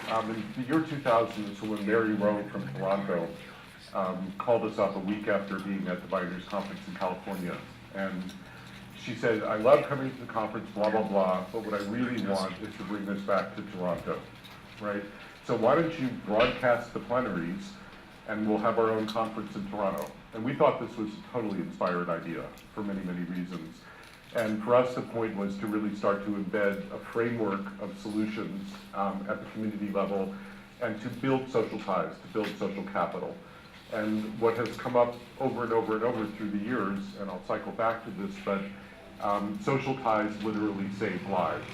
In the year 2000 is when Mary Rowe from Toronto called us up a week after being at the Bioneers Conference in California. And she said, I love coming to the conference, blah, blah, blah, but what I really want is to bring this back to Toronto, right? So why don't you broadcast the plenaries and we'll have our own conference in Toronto. And we thought this was a totally inspired idea for many, many reasons. And for us, the point was to really start to embed a framework of solutions at the community level and to build social ties, to build social capital. And what has come up over and over and over through the years, and I'll cycle back to this, but social ties literally save lives.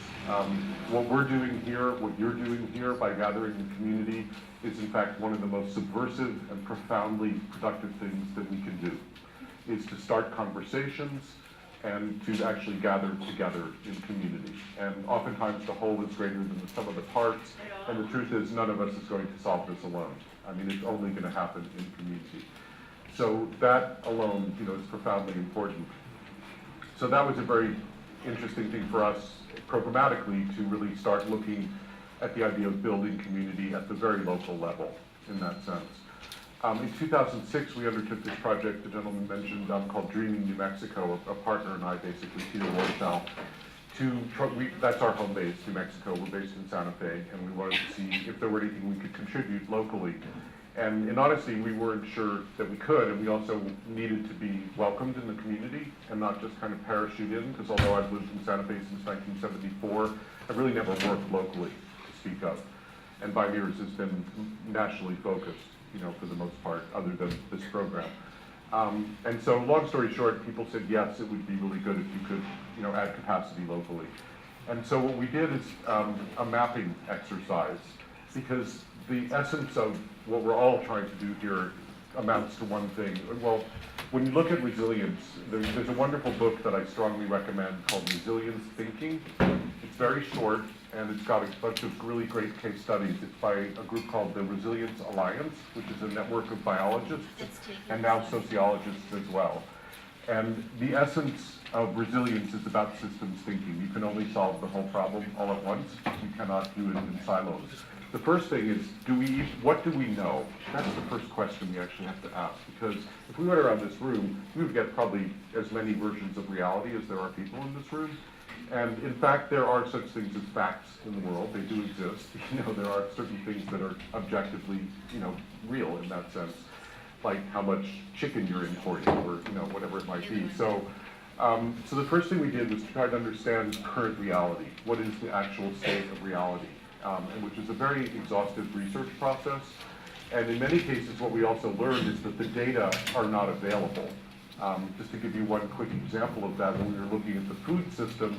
What we're doing here, what you're doing here by gathering the community is in fact one of the most subversive and profoundly productive things that we can do, is to start conversations and to actually gather together in community. And oftentimes the whole is greater than the sum of the parts, and the truth is none of us is going to solve this alone. I mean, it's only going to happen in community. So that alone, is profoundly important. So that was a very interesting thing for us programmatically to really start looking at the idea of building community at the very local level in that sense. In 2006, we undertook this project the gentleman mentioned called Dreaming New Mexico. A partner and I, basically, Peter Warshall, that's our home base, New Mexico. We're based in Santa Fe, and we wanted to see if there were anything we could contribute locally. And in honesty, we weren't sure that we could, and we also needed to be welcomed in the community and not just kind of parachute in, because although I've lived in Santa Fe since 1974, I've really never worked locally to speak of. And Bioneers has been nationally focused, for the most part, other than this program. And so, long story short, people said, yes, it would be really good if you could, add capacity locally. And so what we did is a mapping exercise, because the essence of what we're all trying to do here amounts to one thing. Well, when you look at resilience, there's a wonderful book that I strongly recommend called Resilience Thinking. It's very short, and it's got a bunch of really great case studies. It's by a group called the Resilience Alliance, which is a network of biologists and now sociologists as well. And the essence of resilience is about systems thinking. You can only solve the whole problem all at once. You cannot do it in silos. The first thing is, what do we know? That's the first question we actually have to ask, because if we went around this room, we would get probably as many versions of reality as there are people in this room. And in fact, there are such things as facts in the world. They do exist. There are certain things that are objectively, real in that sense, like how much chicken you're importing or, whatever it might be. So the first thing we did was to try to understand current reality. What is the actual state of reality? And which is a very exhaustive research process. And in many cases, what we also learned is that the data are not available. Just to give you one quick example of that, when we were looking at the food system,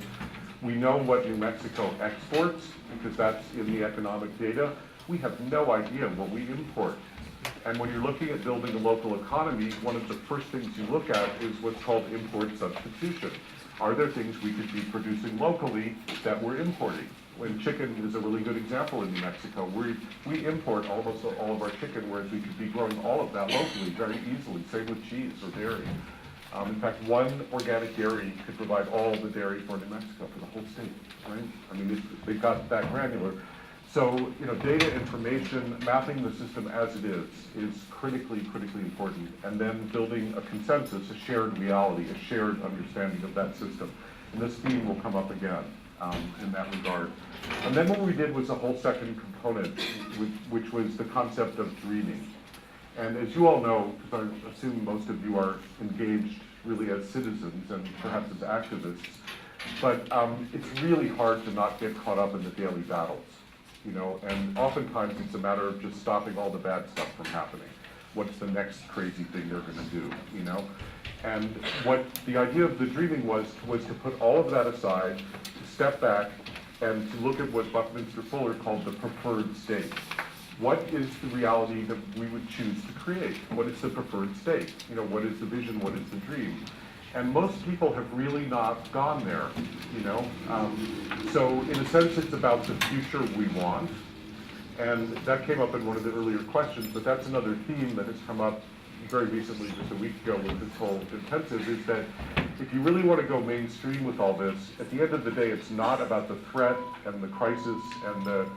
we know what New Mexico exports, because that's in the economic data. We have no idea what we import. And when you're looking at building a local economy, one of the first things you look at is what's called import substitution. Are there things we could be producing locally that we're importing? When chicken is a really good example in New Mexico. We import almost all of our chicken, whereas we could be growing all of that locally very easily, same with cheese or dairy. In fact, one organic dairy could provide all the dairy for New Mexico, for the whole state, right? I mean, they've got that granular. So, data information, mapping the system as it is critically important. And then building a consensus, a shared reality, a shared understanding of that system. And this theme will come up again. In that regard. And then what we did was a whole second component, which was the concept of dreaming. And as you all know, because I assume most of you are engaged really as citizens and perhaps as activists, but it's really hard to not get caught up in the daily battles, and oftentimes it's a matter of just stopping all the bad stuff from happening. What's the next crazy thing they're going to do, And what the idea of the dreaming was to put all of that aside, to step back, and to look at what Buckminster Fuller called the preferred state. What is the reality that we would choose to create? What is the preferred state? What is the vision? What is the dream? And most people have really not gone there, So in a sense, it's about the future we want. And that came up in one of the earlier questions, but that's another theme that has come up very recently, just a week ago with this whole intensive, is that if you really want to go mainstream with all this, at the end of the day, it's not about the threat and the crisis and the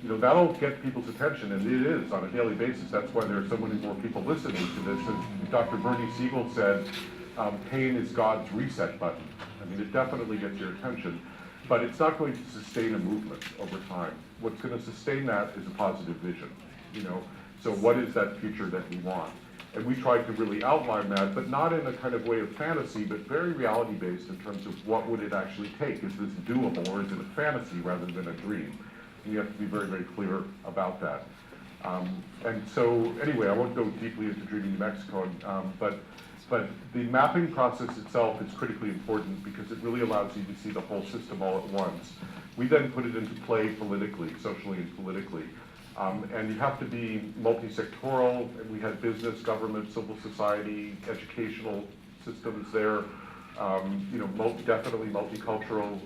that'll get people's attention, and it is on a daily basis. That's why there are so many more people listening to this. As Dr. Bernie Siegel said, pain is God's reset button. I mean, it definitely gets your attention, but it's not going to sustain a movement over time. What's going to sustain that is a positive vision, So what is that future that we want? And we tried to really outline that, but not in a kind of way of fantasy, but very reality-based in terms of what would it actually take. Is this doable, or is it a fantasy rather than a dream? And you have to be very, very clear about that. And so, anyway, I won't go deeply into Dreaming New Mexico, but the mapping process itself is critically important because it really allows you to see the whole system all at once. We then put it into play politically, socially and politically. And you have to be multi-sectoral, and we had business, government, civil society, educational systems there, definitely multicultural.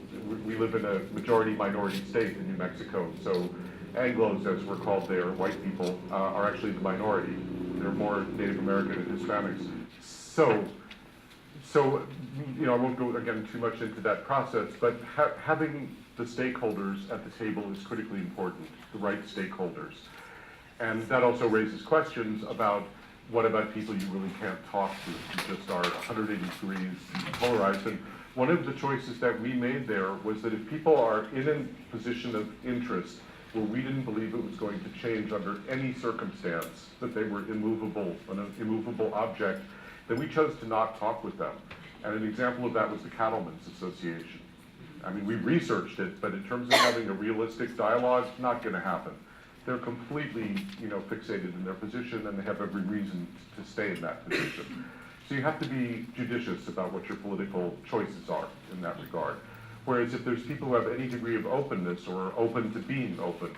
We live in a majority-minority state in New Mexico, so Anglos, as we're called there, white people, are actually the minority. They're more Native American and Hispanics. So I won't go, again, too much into that process, but having the stakeholders at the table is critically important, the right stakeholders. And that also raises questions about what about people you really can't talk to, who just are 180 degrees polarized. And one of the choices that we made there was that if people are in a position of interest where we didn't believe it was going to change under any circumstance, that they were immovable, an immovable object, then we chose to not talk with them. And an example of that was the Cattlemen's Association. I mean, we researched it, but in terms of having a realistic dialogue, not going to happen. They're completely, fixated in their position, and they have every reason to stay in that position. So you have to be judicious about what your political choices are in that regard. Whereas if there's people who have any degree of openness or open to being open,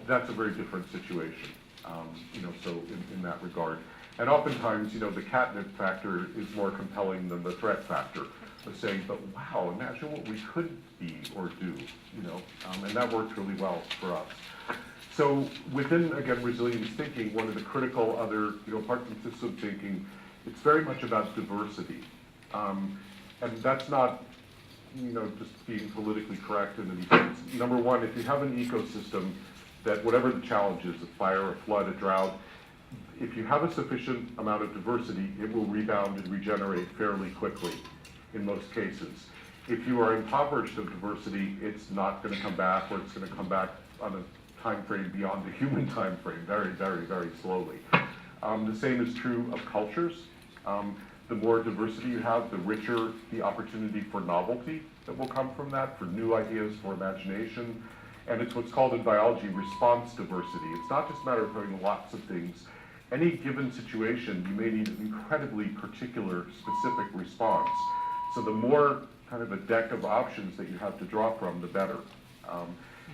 that's a very different situation. So in that regard. And oftentimes, the catnip factor is more compelling than the threat factor of saying, but wow, imagine what we could be or do, and that worked really well for us. So within, again, resilience thinking, one of the critical other, apart from system thinking, it's very much about diversity. And that's not, just being politically correct in any sense. Number one, if you have an ecosystem that whatever the challenge is, a fire, a flood, a drought, if you have a sufficient amount of diversity, it will rebound and regenerate fairly quickly in most cases. If you are impoverished of diversity, it's not going to come back, or it's going to come back on a time frame beyond the human time frame, very, very, very slowly. The same is true of cultures. The more diversity you have, the richer the opportunity for novelty that will come from that, for new ideas, for imagination. And it's what's called in biology response diversity. It's not just a matter of having lots of things. Any given situation, you may need an incredibly particular, specific response. So the more kind of a deck of options that you have to draw from, the better.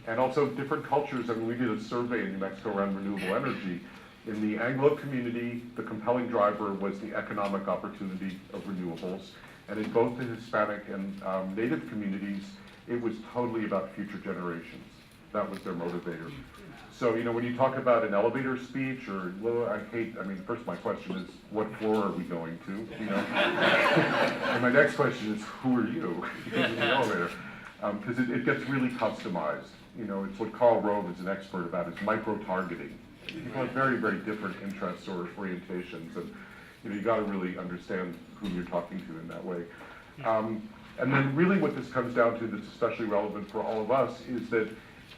And also different cultures. I mean, we did a survey in New Mexico around renewable energy. In the Anglo community, the compelling driver was the economic opportunity of renewables. And in both the Hispanic and Native communities, it was totally about future generations. That was their motivator. So, when you talk about an elevator speech or, first my question is, what floor are we going to, And my next question is, who are you in the elevator? Because it gets really customized. It's what Carl Rove is an expert about, is micro-targeting. People have very, very different interests or orientations, and you got to really understand who you're talking to in that way. And then really what this comes down to that's especially relevant for all of us is that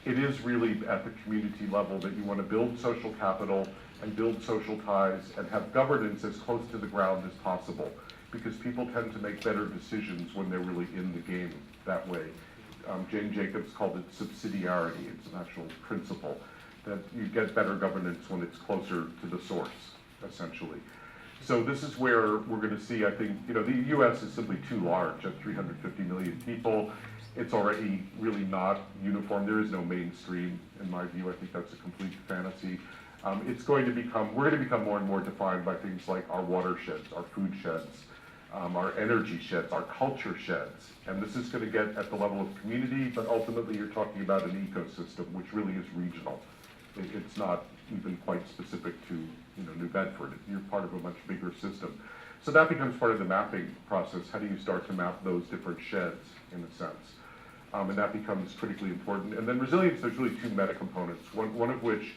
it is really at the community level that you want to build social capital and build social ties and have governance as close to the ground as possible, because people tend to make better decisions when they're really in the game that way. Jane Jacobs called it subsidiarity. It's an actual principle that you get better governance when it's closer to the source, essentially. So this is where we're going to see, I think, the U.S. is simply too large at 350 million people. It's already really not uniform. There is no mainstream, in my view. I think that's a complete fantasy. We're going to become more and more defined by things like our watersheds, our food sheds, our energy sheds, our culture sheds. And this is going to get at the level of community, but ultimately you're talking about an ecosystem, which really is regional. It's not even quite specific to New Bedford. You're part of a much bigger system. So that becomes part of the mapping process. How do you start to map those different sheds, in a sense? And that becomes critically important. And then resilience, there's really two meta components, one of which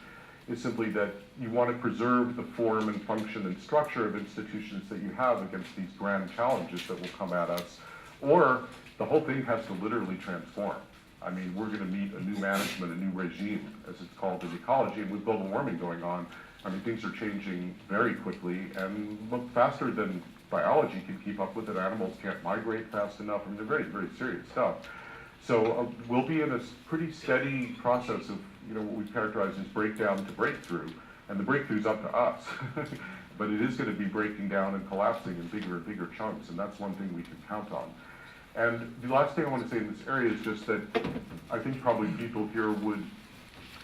is simply that you want to preserve the form and function and structure of institutions that you have against these grand challenges that will come at us, or the whole thing has to literally transform. I mean, we're going to meet a new management, a new regime, as it's called in ecology, and with global warming going on, I mean, things are changing very quickly and look faster than biology can keep up with it. Animals can't migrate fast enough. I mean, they're very, very serious stuff. So we'll be in a pretty steady process of, what we characterize as breakdown to breakthrough, and the breakthrough's up to us. But it is going to be breaking down and collapsing in bigger and bigger chunks, and that's one thing we can count on. And the last thing I want to say in this area is just that I think probably people here would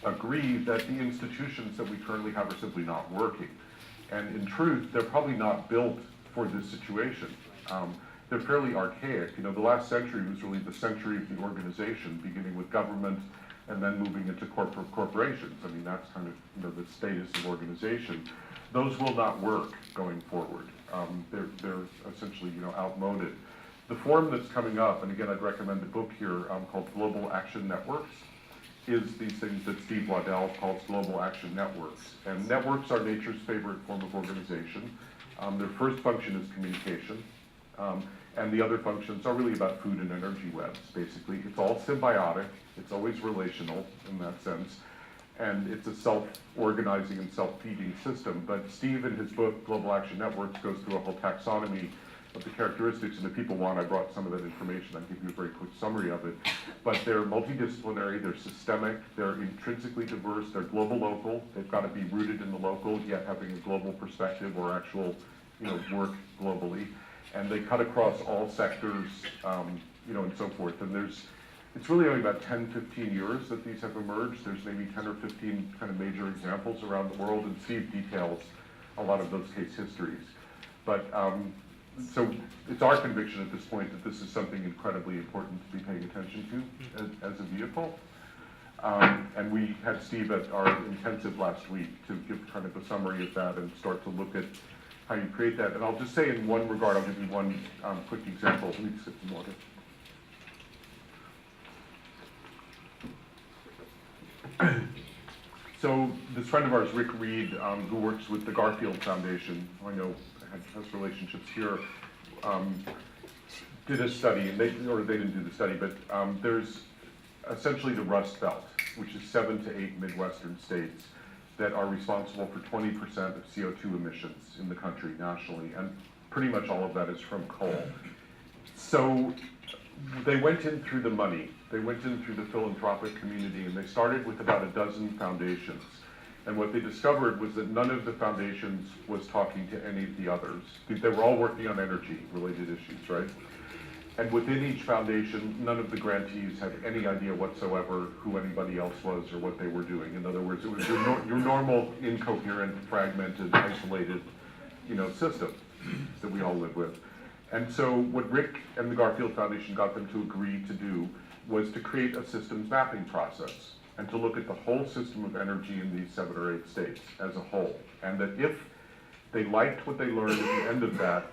agree that the institutions that we currently have are simply not working. And in truth, they're probably not built for this situation. They're fairly archaic. The last century was really the century of the organization, beginning with government and then moving into corporations. I mean, that's kind of the status of organization. Those will not work going forward. They're essentially outmoded. The form that's coming up, and again, I'd recommend a book here called Global Action Networks, is these things that Steve Waddell calls global action networks. And networks are nature's favorite form of organization. Their first function is communication, and the other functions are really about food and energy webs, basically. It's all symbiotic, it's always relational in that sense, and it's a self-organizing and self-feeding system. But Steve, in his book, Global Action Networks, goes through a whole taxonomy of the characteristics, and if people want, I brought some of that information. I'll give you a very quick summary of it. But they're multidisciplinary, they're systemic, they're intrinsically diverse, they're global local. They've got to be rooted in the local, yet having a global perspective or actual work globally. And they cut across all sectors, and so forth. And it's really only about 10, 15 years that these have emerged. There's maybe 10 or 15 kind of major examples around the world, and Steve details a lot of those case histories. But so it's our conviction at this point that this is something incredibly important to be paying attention to as a vehicle. And we had Steve at our intensive last week to give kind of a summary of that and start to look at how you create that. And I'll just say in one regard, I'll give you one quick example. Let me sip some water. So this friend of ours, Rick Reed, who works with the Garfield Foundation, who I know has relationships here, did a study, and they didn't do the study, but there's essentially the Rust Belt, which is 7 to 8 Midwestern states that are responsible for 20% of CO2 emissions in the country nationally, and pretty much all of that is from coal. So they went in through the money. They went in through the philanthropic community, and they started with about a dozen foundations. And what they discovered was that none of the foundations was talking to any of the others. They were all working on energy-related issues, right? And within each foundation, none of the grantees had any idea whatsoever who anybody else was or what they were doing. In other words, it was your normal, incoherent, fragmented, isolated, system that we all live with. And so what Rick and the Garfield Foundation got them to agree to do was to create a systems mapping process and to look at the whole system of energy in these 7 or 8 states as a whole. And that if they liked what they learned at the end of that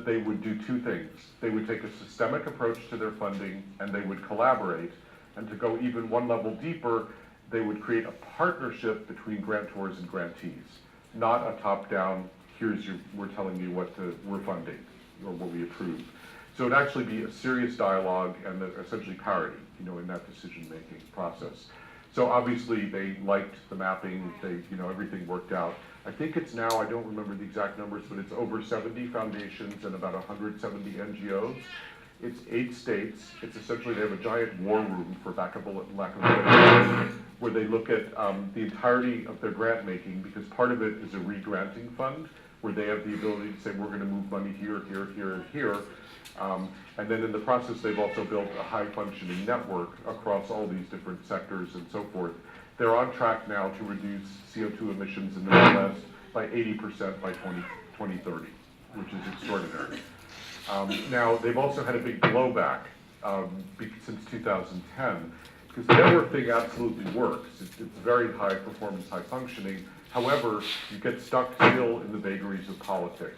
they would do two things. They would take a systemic approach to their funding, and they would collaborate. And to go even one level deeper, they would create a partnership between grantors and grantees, not a top-down, we're telling you what we're funding, or what we approve. So it'd actually be a serious dialogue and essentially parity, in that decision-making process. So obviously they liked the mapping, everything worked out. I think it's now, I don't remember the exact numbers, but it's over 70 foundations and about 170 NGOs. It's 8 states. It's essentially, they have a giant war room, for lack of a better word, where they look at the entirety of their grant making, because part of it is a re-granting fund, where they have the ability to say, we're going to move money here, here, here, and here. And then in the process, they've also built a high-functioning network across all these different sectors and so forth. They're on track now to reduce CO2 emissions in the Midwest by 80% by 2030, which is extraordinary. Now, they've also had a big blowback since 2010, because the network thing absolutely works. It's very high performance, high functioning. However, you get stuck still in the vagaries of politics.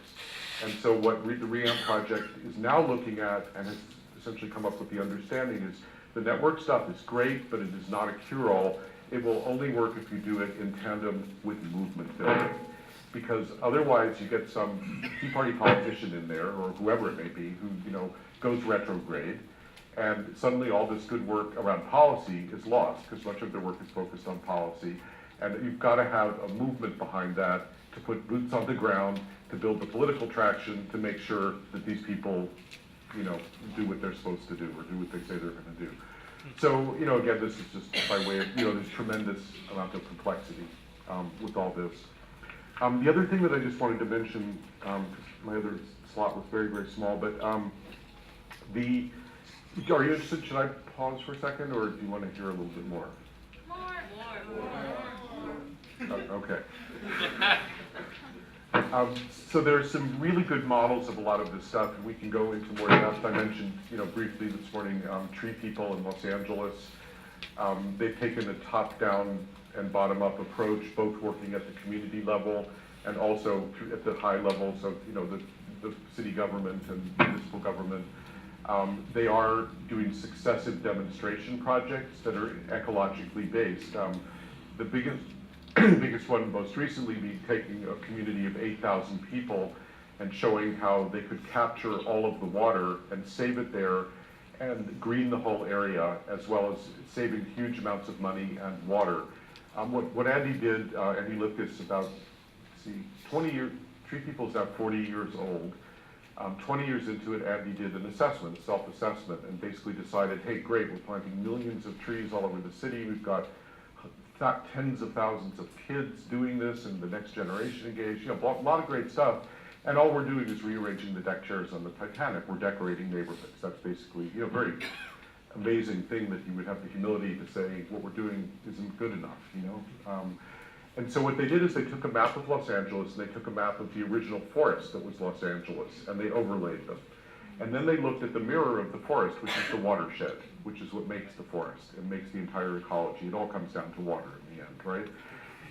And so what the ReAmp project is now looking at, and has essentially come up with the understanding, is The network stuff is great, but it is not a cure-all. It will only work if you do it in tandem with movement building. Because otherwise you get some Tea Party politician in there, or whoever it may be, who goes retrograde, and suddenly all this good work around policy is lost, because much of their work is focused on policy. And you've got to have a movement behind that to put boots on the ground, to build the political traction, to make sure that these people, do what they're supposed to do, or do what they say they're going to do. So, again, this is just by way of, there's tremendous amount of complexity with all this. The other thing that I just wanted to mention, my other slot was very, very small, but are you interested, should I pause for a second, or do you want to hear a little bit more? More. Okay. So there's some really good models of a lot of this stuff, and we can go into more depth. I mentioned, briefly this morning, Tree People in Los Angeles. They've taken a top-down and bottom-up approach, both working at the community level and also at the high levels of, the city government and municipal government. They are doing successive demonstration projects that are ecologically based. The biggest one most recently be taking a community of 8,000 people and showing how they could capture all of the water and save it there and green the whole area, as well as saving huge amounts of money and water. What Andy did, and he lived this about, 20 years, Tree People is now 40 years old. 20 years into it, Andy did an assessment, self-assessment, and basically decided, hey, great, we're planting millions of trees all over the city. We've got tens of thousands of kids doing this and the next generation engaged, a lot of great stuff. And all we're doing is rearranging the deck chairs on the Titanic. We're decorating neighborhoods. That's basically, a very amazing thing that you would have the humility to say what we're doing isn't good enough, And so what they did is they took a map of Los Angeles and they took a map of the original forest that was Los Angeles, and they overlaid them. And then they looked at the mirror of the forest, which is the watershed, which is what makes the forest and makes the entire ecology. It all comes down to water in the end, right?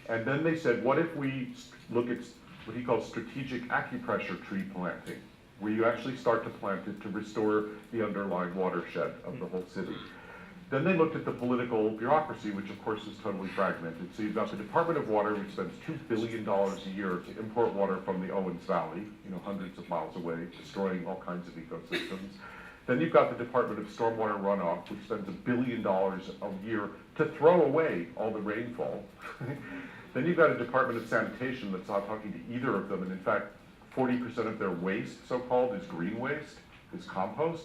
And then they said, what if we look at what he calls strategic acupressure tree planting, where you actually start to plant it to restore the underlying watershed of the whole city. Then they looked at the political bureaucracy, which of course is totally fragmented. So you've got the Department of Water, which spends $2 billion a year to import water from the Owens Valley, hundreds of miles away, destroying all kinds of ecosystems. Then you've got the Department of Stormwater Runoff, which spends $1 billion a year to throw away all the rainfall. Then you've got a Department of Sanitation that's not talking to either of them, and in fact, 40% of their waste, so-called, is green waste, is compost.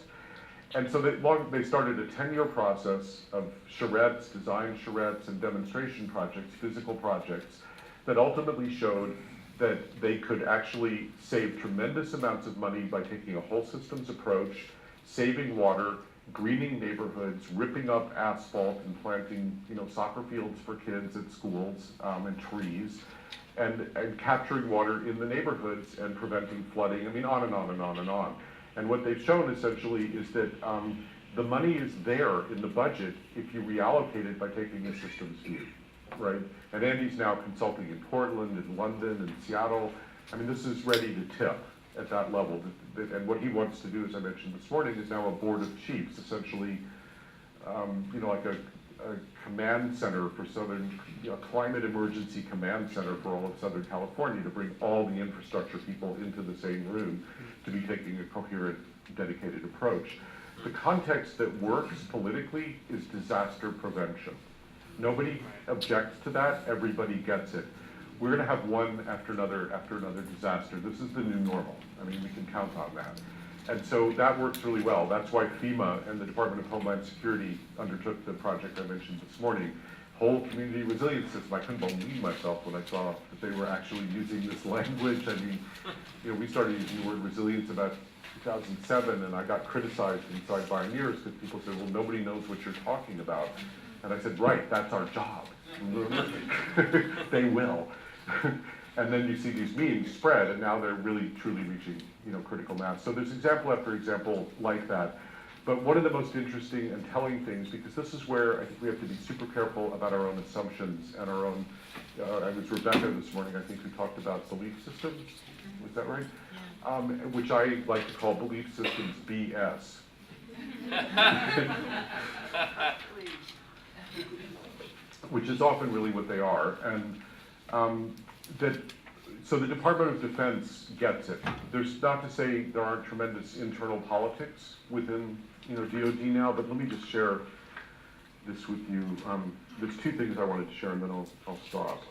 And so they started a 10-year process of charrettes, design charrettes, and demonstration projects, physical projects, that ultimately showed that they could actually save tremendous amounts of money by taking a whole systems approach, saving water, greening neighborhoods, ripping up asphalt and planting, soccer fields for kids at schools and trees, and capturing water in the neighborhoods and preventing flooding. I mean, on and on and on and on. And what they've shown essentially is that the money is there in the budget if you reallocate it by taking a systems view, right? And Andy's now consulting in Portland and London and Seattle. I mean, this is ready to tip at that level. And what he wants to do, as I mentioned this morning, is now a board of chiefs, essentially, like a command center for Southern, climate emergency command center for all of Southern California, to bring all the infrastructure people into the same room to be taking a coherent, dedicated approach. The context that works politically is disaster prevention. Nobody objects to that, everybody gets it. We're gonna have one after another disaster. This is the new normal. I mean, we can count on that. And so that works really well. That's why FEMA and the Department of Homeland Security undertook the project I mentioned this morning, whole community resilience system. I couldn't believe myself when I saw that they were actually using this language. I mean, we started using the word resilience about 2007, and I got criticized inside Bioneers because people said, well, nobody knows what you're talking about. And I said, right, that's our job. They will. And then you see these memes spread, and now they're really truly reaching, critical mass. So there's example after example like that. But one of the most interesting and telling things, because this is where I think we have to be super careful about our own assumptions and our own, I was Rebecca this morning, I think, who talked about belief systems, was that right? Which I like to call belief systems BS. Which is often really what they are. And so the Department of Defense gets it. There's not to say there aren't tremendous internal politics within DoD now, but let me just share this with you. There's two things I wanted to share, and then I'll stop.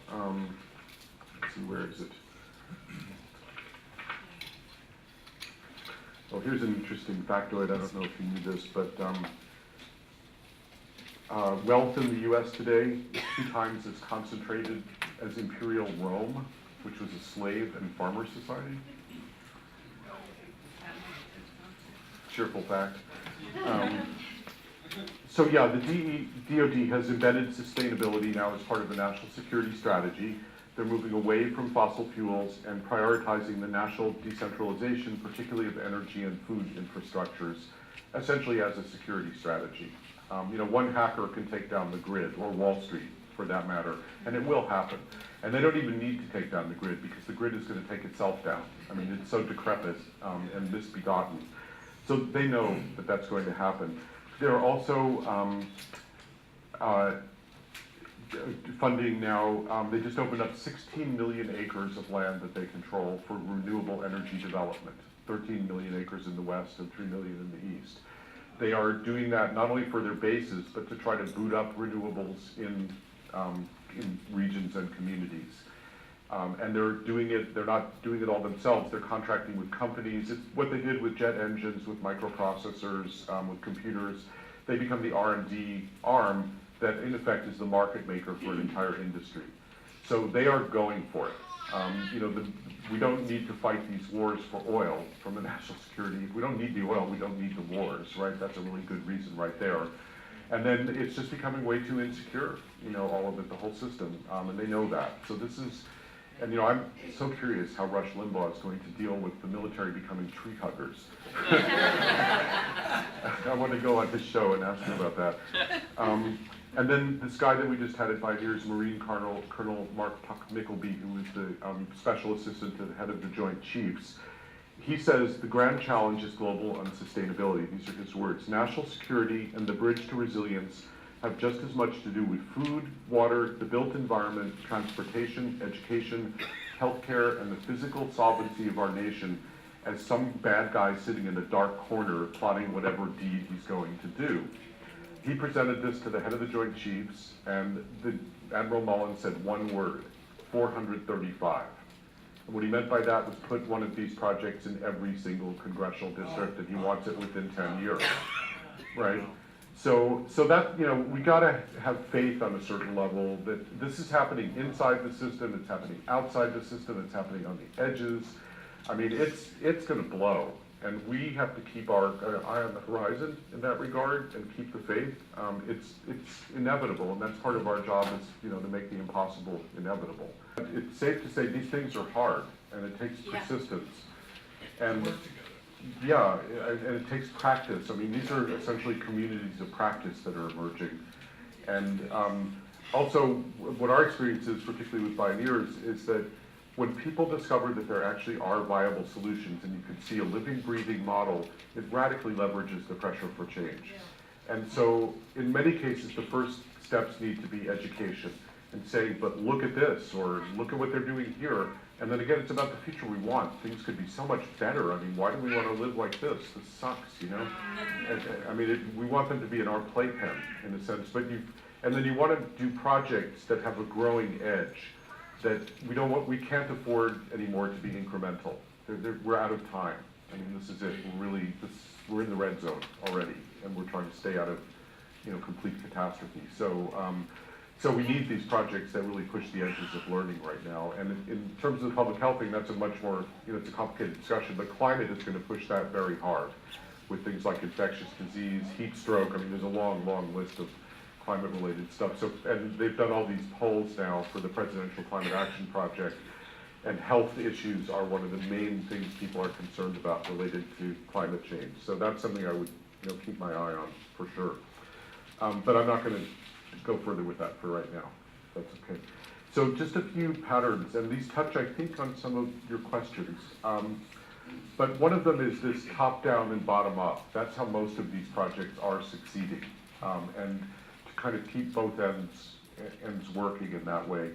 Let's see, where is it? Well, here's an interesting factoid. I don't know if you knew this, but wealth in the U.S. today is 2 times as concentrated as Imperial Rome, which was a slave and farmer society. Cheerful fact. So yeah, the DoD has embedded sustainability now as part of the national security strategy. They're moving away from fossil fuels and prioritizing the national decentralization, particularly of energy and food infrastructures, essentially as a security strategy. One hacker can take down the grid, or Wall Street for that matter, and it will happen. And they don't even need to take down the grid because the grid is going to take itself down. I mean, it's so decrepit and misbegotten. So they know that that's going to happen. They're also funding now, they just opened up 16 million acres of land that they control for renewable energy development, 13 million acres in the West and 3 million in the East. They are doing that not only for their bases, but to try to boot up renewables in regions and communities. And they're not doing it all themselves, they're contracting with companies. It's what they did with jet engines, with microprocessors, with computers. They become the R&D arm that in effect is the market maker for an entire industry. So they are going for it. We don't need to fight these wars for oil from the national security. If we don't need the oil, we don't need the wars, right? That's a really good reason right there. And then it's just becoming way too insecure, all of it, the whole system, and they know that. So this is, and I'm so curious how Rush Limbaugh is going to deal with the military becoming tree huggers. I want to go on his show and ask him about that. And then this guy that we just had at Bioneers, Marine Colonel Mark Puck Mickleby, who is the special assistant to the head of the Joint Chiefs, he says the grand challenge is global unsustainability. These are his words. National security and the bridge to resilience have just as much to do with food, water, the built environment, transportation, education, healthcare, and the physical solvency of our nation as some bad guy sitting in a dark corner plotting whatever deed he's going to do. He presented this to the head of the Joint Chiefs, and Admiral Mullen said one word, 435. And what he meant by that was put one of these projects in every single congressional district, and he wants it within 10 years, right? So that, we gotta have faith on a certain level that this is happening inside the system, it's happening outside the system, it's happening on the edges. I mean, it's gonna blow. And we have to keep our eye on the horizon in that regard and keep the faith. It's inevitable, and that's part of our job is, to make the impossible inevitable. It's safe to say these things are hard, and it takes persistence. And yeah, and it takes practice. I mean, these are essentially communities of practice that are emerging. And also, what our experience is, particularly with Bioneers, is that when people discover that there actually are viable solutions and you can see a living, breathing model, it radically leverages the pressure for change. Yeah. And so, in many cases, the first steps need to be education and saying, but look at this, or look at what they're doing here. And then again, it's about the future we want. Things could be so much better. I mean, why do we want to live like this? This sucks, And, we want them to be in our playpen, in a sense. And then you want to do projects that have a growing edge, that we can't afford anymore to be incremental. We're out of time. I mean, this is it. We're in the red zone already, and we're trying to stay out of, complete catastrophe. So we need these projects that really push the edges of learning right now. And in terms of the public health thing, that's a much more, it's a complicated discussion, but climate is going to push that very hard with things like infectious disease, heat stroke. I mean, there's a long, long list of climate-related stuff. So, and they've done all these polls now for the Presidential Climate Action Project, and health issues are one of the main things people are concerned about related to climate change. So that's something I would, keep my eye on for sure. But I'm not going to go further with that for right now. That's okay. So just a few patterns, and these touch, I think, on some of your questions. But one of them is this top-down and bottom-up. That's how most of these projects are succeeding. And to kind of keep both ends working in that way.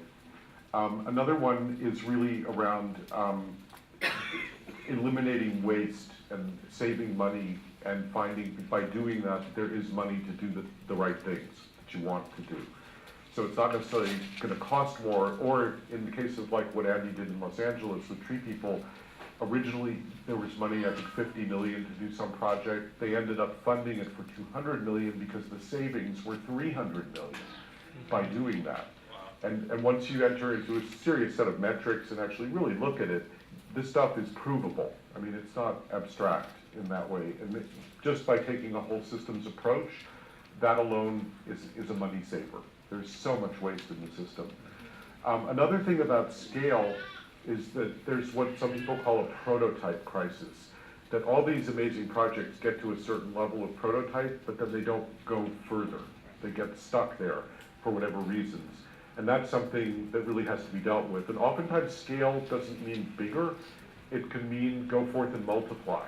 Another one is really around eliminating waste and saving money and finding, by doing that, there is money to do the right things that you want to do. So it's not necessarily going to cost more, or in the case of like what Andy did in Los Angeles with Tree People, originally there was money, I think 50 million to do some project. They ended up funding it for 200 million because the savings were 300 million by doing that. And once you enter into a serious set of metrics and actually really look at it, this stuff is provable. I mean, it's not abstract in that way. And just by taking a whole systems approach, that alone is a money saver. There's so much waste in the system. Another thing about scale is that there's what some people call a prototype crisis. That all these amazing projects get to a certain level of prototype, but then they don't go further. They get stuck there for whatever reasons. And that's something that really has to be dealt with. And oftentimes scale doesn't mean bigger. It can mean go forth and multiply.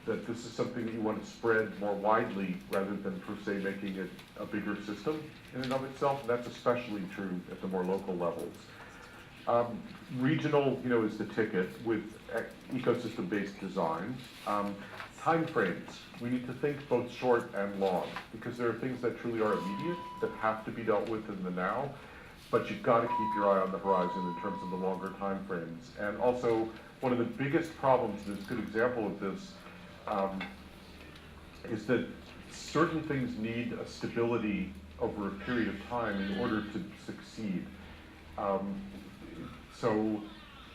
That this is something that you want to spread more widely rather than per se making it a bigger system in and of itself. And that's especially true at the more local levels. Regional, is the ticket with ecosystem-based design. Timeframes. We need to think both short and long because there are things that truly are immediate that have to be dealt with in the now. But you've got to keep your eye on the horizon in terms of the longer time frames. And also, one of the biggest problems, and it's a good example of this, is that certain things need a stability over a period of time in order to succeed. So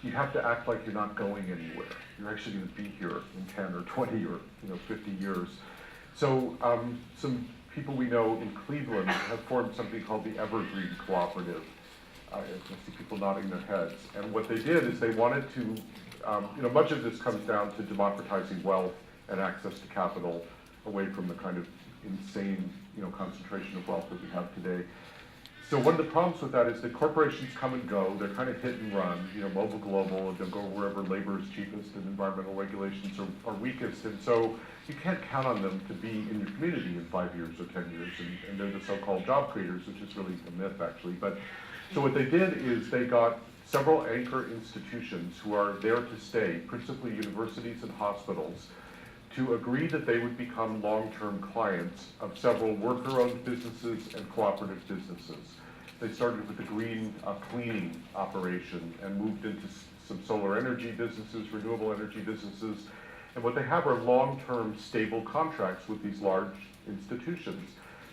you have to act like you're not going anywhere. You're actually going to be here in 10 or 20 or 50 years. So some people we know in Cleveland have formed something called the Evergreen Cooperative. I see people nodding their heads. And what they did is they wanted to, much of this comes down to democratizing wealth and access to capital away from the kind of insane, concentration of wealth that we have today. So one of the problems with that is that corporations come and go. They're kind of hit and run, mobile global, and they'll go wherever labor is cheapest and environmental regulations are weakest. And so you can't count on them to be in your community in 5 years or 10 years. And they're the so-called job creators, which is really a myth, actually. But so what they did is they got several anchor institutions who are there to stay, principally universities and hospitals, to agree that they would become long-term clients of several worker-owned businesses and cooperative businesses. They started with a green cleaning operation and moved into some solar energy businesses, renewable energy businesses. And what they have are long-term stable contracts with these large institutions.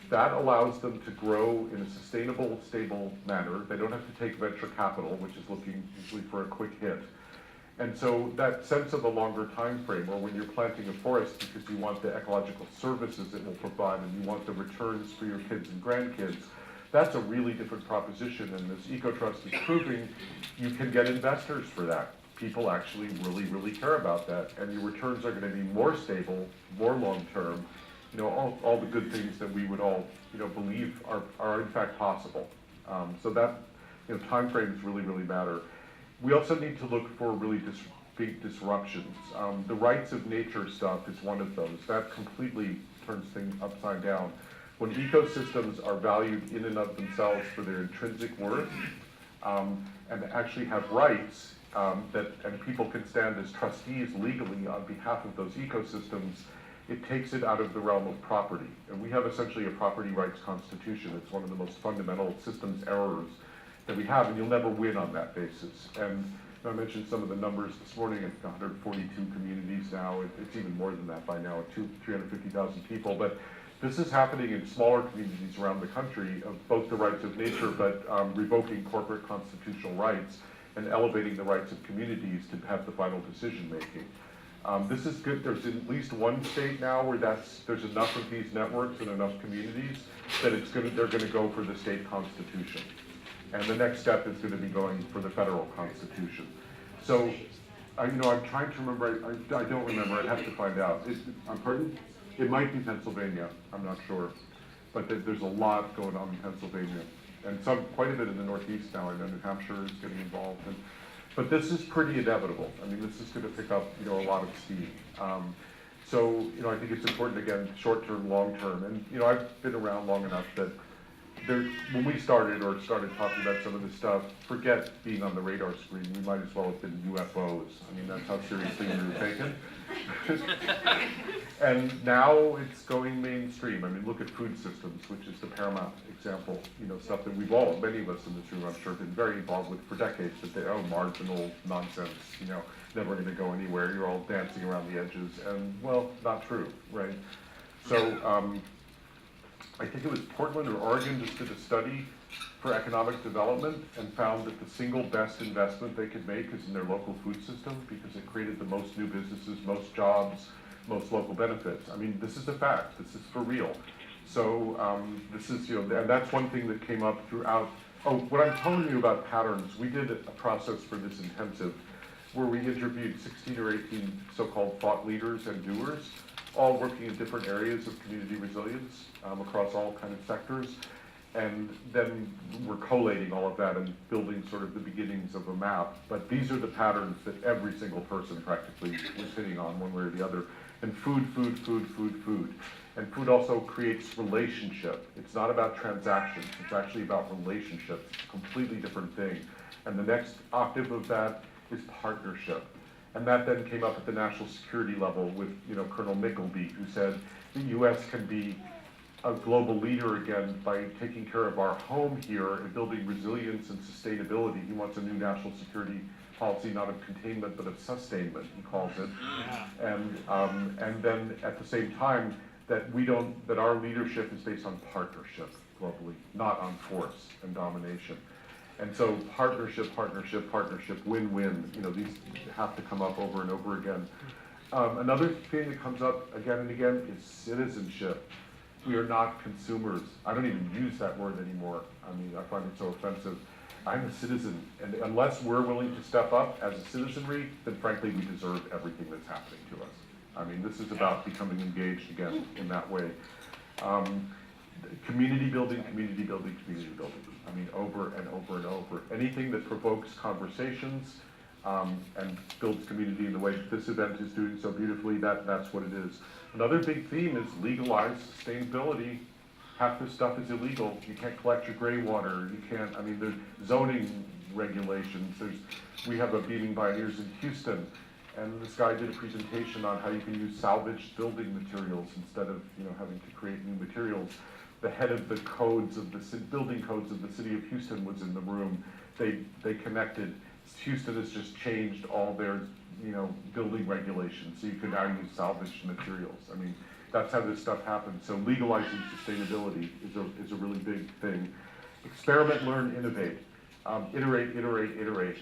That allows them to grow in a sustainable, stable manner. They don't have to take venture capital, which is looking usually for a quick hit. And so that sense of a longer time frame, or when you're planting a forest because you want the ecological services it will provide and you want the returns for your kids and grandkids, that's a really different proposition. And this eco-trust is proving you can get investors for that. People actually really, really care about that. And your returns are going to be more stable, more long-term, all the good things that we would all, believe are in fact possible. So that, time frames really, really matter. We also need to look for really big disruptions. The rights of nature stuff is one of those. That completely turns things upside down. When ecosystems are valued in and of themselves for their intrinsic worth, and actually have rights, and people can stand as trustees legally on behalf of those ecosystems, it takes it out of the realm of property. And we have essentially a property rights constitution. It's one of the most fundamental systems errors that we have, and you'll never win on that basis. And I mentioned some of the numbers this morning. It's 142 communities now. It's even more than that by now, 350,000 people. But this is happening in smaller communities around the country of both the rights of nature, but revoking corporate constitutional rights and elevating the rights of communities to have the final decision making. This is good. There's at least one state now where there's enough of these networks and enough communities that they're going to go for the state constitution. And the next step is going to be going for the federal constitution. So, I'm trying to remember. I don't remember. I'd have to find out. Pardon? It might be Pennsylvania. I'm not sure, but there's a lot going on in Pennsylvania, and quite a bit in the Northeast now. I know New Hampshire is getting involved, and But this is pretty inevitable. I mean, this is going to pick up, a lot of steam. So, I think it's important, again, short-term, long-term. And, I've been around long enough that when we started talking about some of this stuff, forget being on the radar screen. We might as well have been UFOs. I mean, that's how seriously we were taken. And now it's going mainstream. I mean, look at food systems, which is the paramount example, stuff that many of us in this room, I'm sure, have been very involved with for decades, that they, marginal nonsense, never going to go anywhere. You're all dancing around the edges, and, well, not true, right? So, I think it was Portland or Oregon just did a study for economic development and found that the single best investment they could make is in their local food system, because it created the most new businesses, most jobs, most local benefits. I mean, this is a fact. This is for real. So this is, and that's one thing that came up throughout. Oh, what I'm telling you about patterns, we did a process for this intensive where we interviewed 16 or 18 so-called thought leaders and doers, all working in different areas of community resilience across all kind of sectors. And then we're collating all of that and building sort of the beginnings of a map. But these are the patterns that every single person practically was hitting on one way or the other. And food. And food also creates relationship. It's not about transactions. It's actually about relationships. It's a completely different thing. And the next octave of that is partnership. And that then came up at the national security level with, Colonel Mickleby, who said the U.S. can be a global leader again by taking care of our home here and building resilience and sustainability. He wants a new national security policy, not of containment, but of sustainment, he calls it. Yeah. And then at the same time, that our leadership is based on partnership globally, not on force and domination. And so partnership, win-win, these have to come up over and over again. Another thing that comes up again and again is citizenship. We are not consumers. I don't even use that word anymore. I mean, I find it so offensive. I'm a citizen, and unless we're willing to step up as a citizenry, then frankly we deserve everything that's happening to us. I mean, this is about becoming engaged again in that way. Community building. I mean, over and over and over. Anything that provokes conversations and builds community in the way that this event is doing so beautifully, that's what it is. Another big theme is legalize sustainability. Half this stuff is illegal. You can't collect your gray water. You can't, there's zoning regulations. We have a Beaming Bioneers in Houston, and this guy did a presentation on how you can use salvaged building materials instead of, having to create new materials. The head of the building codes of the city of Houston was in the room. They connected. Houston has just changed all their, building regulations, so you can now use salvaged materials. I mean, that's how this stuff happens. So legalizing sustainability is a really big thing. Experiment, learn, innovate. Iterate.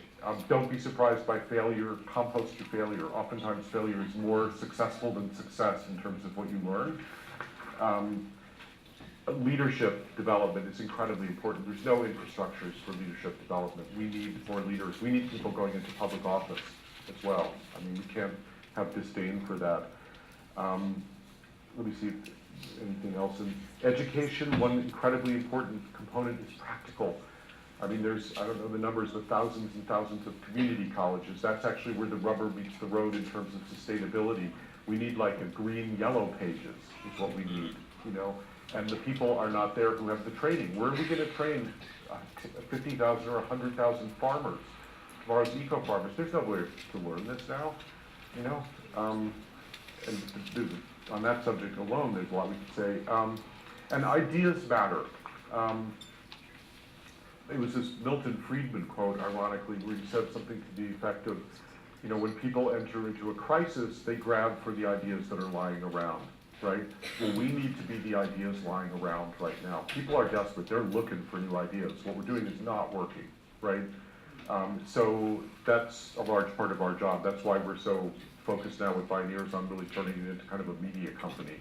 Don't be surprised by failure. Compost your failure. Oftentimes failure is more successful than success in terms of what you learn. Leadership development is incredibly important. There's no infrastructures for leadership development. We need more leaders. We need people going into public office as well. I mean, we can't have disdain for that. Let me see if anything else. In education, one incredibly important component is practical. I mean, I don't know the numbers, but thousands and thousands of community colleges. That's actually where the rubber meets the road in terms of sustainability. We need like a green, yellow pages is what we need, And the people are not there who have the training. Where are we going to train 50,000 or 100,000 farmers? Tomorrow's eco-farmers. There's no way to learn this now, And on that subject alone, there's a lot we could say. And ideas matter. It was this Milton Friedman quote, ironically, where he said something to the effect of, when people enter into a crisis, they grab for the ideas that are lying around. Right? Well, we need to be the ideas lying around right now. People are desperate. They're looking for new ideas. What we're doing is not working, right? So that's a large part of our job. That's why we're so focused now with Bioneers on really turning it into kind of a media company.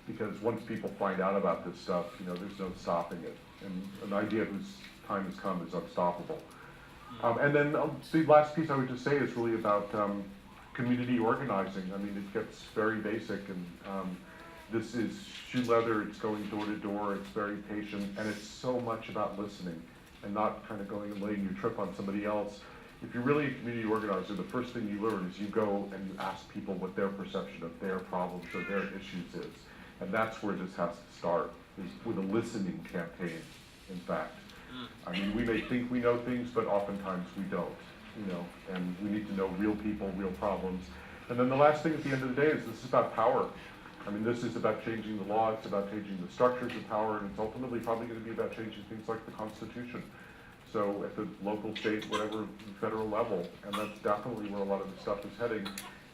Because once people find out about this stuff, there's no stopping it. And an idea whose time has come is unstoppable. And then the last piece I would just say is really about community organizing. I mean, it gets very basic, and this is shoe leather, it's going door to door, it's very patient, and it's so much about listening and not kind of going and laying your trip on somebody else. if you're really a community organizer, the first thing you learn is you go and you ask people what their perception of their problems or their issues is. And that's where this has to start, is with a listening campaign, in fact. I mean, we may think we know things, but oftentimes we don't, you know, and we need to know real people, real problems. And then the last thing at the end of the day is this is about power. I mean, this is about changing the law, it's about changing the structures of power, and it's ultimately probably going to be about changing things like the Constitution. So at the local, state, whatever, federal level, and that's definitely where a lot of the stuff is heading.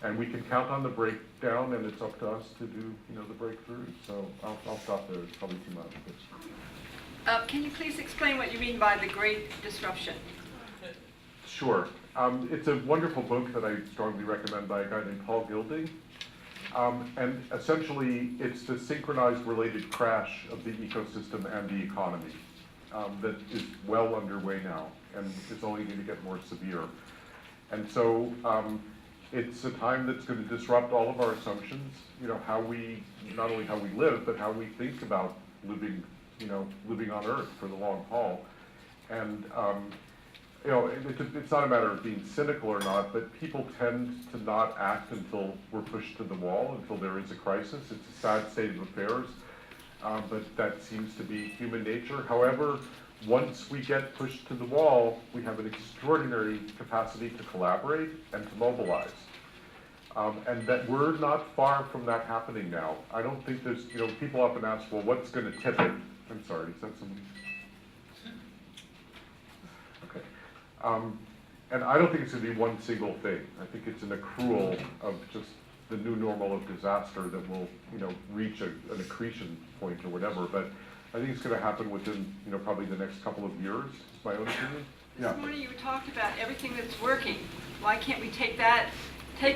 And we can count on the breakdown, and it's up to us to do, you know, the breakthrough. So I'll stop there. It's probably too much. Can you please explain what you mean by the Great Disruption? Sure. It's a wonderful book that I strongly recommend by a guy named Paul Gilding. And essentially, it's the synchronized related crash of the ecosystem and the economy that is well underway now, and is only going to get more severe. And so it's a time that's going to disrupt all of our assumptions, you know, how we, not only how we live, but how we think about living, you know, living on Earth for the long haul. And you know, it's not a matter of being cynical or not, but people tend to not act until we're pushed to the wall, until there is a crisis. It's a sad state of affairs, but that seems to be human nature. However, once we get pushed to the wall, we have an extraordinary capacity to collaborate and to mobilize. And that we're not far from that happening now. I don't think there's, you know, people often ask, well, what's going to tip it? I'm sorry, is that somebody? Okay. And I don't think it's going to be one single thing. I think it's an accrual of just the new normal of disaster that will, you know, reach an accretion point or whatever. But I think it's going to happen within, you know, probably the next couple of years, is my own opinion. This morning you talked about everything that's working. Why can't we take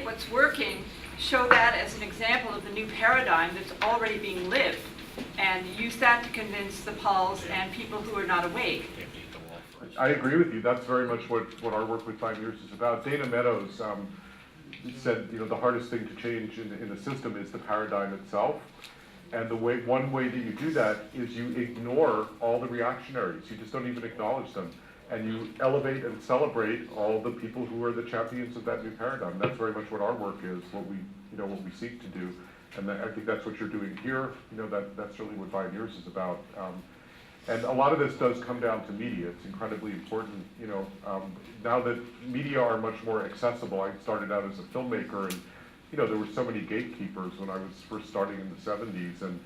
what's working, show that as an example of the new paradigm that's already being lived, and use that to convince the Pauls and people who are not awake? I agree with you. That's very much what our work with Pioneers is about. Dana Meadows said, you know, the hardest thing to change in the system is the paradigm itself. And one way that you do that is you ignore all the reactionaries. You just don't even acknowledge them. And you elevate and celebrate all the people who are the champions of that new paradigm. That's very much what our work is, what we seek to do. And I think that's what you're doing here. You know, that's really what Pioneers is about. And a lot of this does come down to media. It's incredibly important, you know. Now that media are much more accessible, I started out as a filmmaker, and you know, there were so many gatekeepers when I was first starting in the 70s, and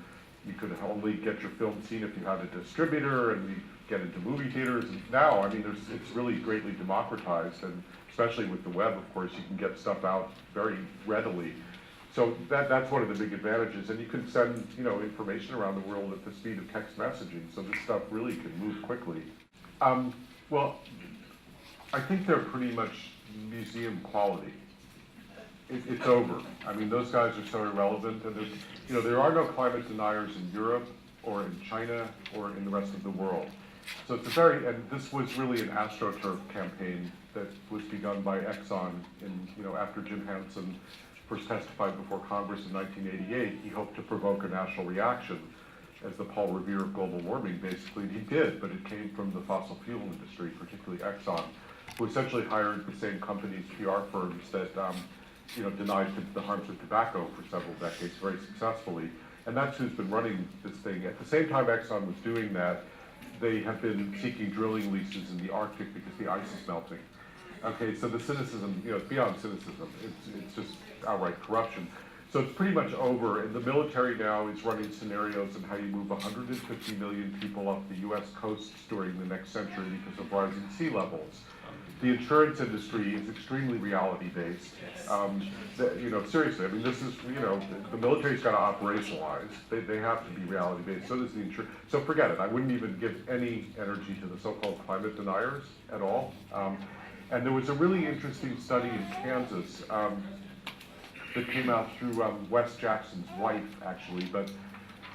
you could only get your film seen if you had a distributor, and you get into movie theaters. And now, I mean, it's really greatly democratized, and especially with the web, of course, you can get stuff out very readily. So that's one of the big advantages, and you can send, you know, information around the world at the speed of text messaging. So this stuff really can move quickly. Well, I think they're pretty much museum quality. It's over. I mean, those guys are so irrelevant, and you know, there are no climate deniers in Europe or in China or in the rest of the world. So it's and this was really an AstroTurf campaign that was begun by Exxon after Jim Hansen first testified before Congress in 1988. He hoped to provoke a national reaction as the Paul Revere of global warming, basically. He did, but it came from the fossil fuel industry, particularly Exxon, who essentially hired the same companies, PR firms, that denied the harms of tobacco for several decades very successfully. And that's who's been running this thing. At the same time Exxon was doing that, they have been seeking drilling leases in the Arctic because the ice is melting. Okay, so the cynicism, it's beyond cynicism. It's just outright corruption. So it's pretty much over, and the military now is running scenarios on how you move 150 million people off the US coasts during the next century because of rising sea levels. The insurance industry is extremely reality-based. Seriously, I mean, this is, the military's got to operationalize. They have to be reality-based. So does the insurance. So forget it. I wouldn't even give any energy to the so-called climate deniers at all. And there was a really interesting study in Kansas that came out through Wes Jackson's wife, actually. But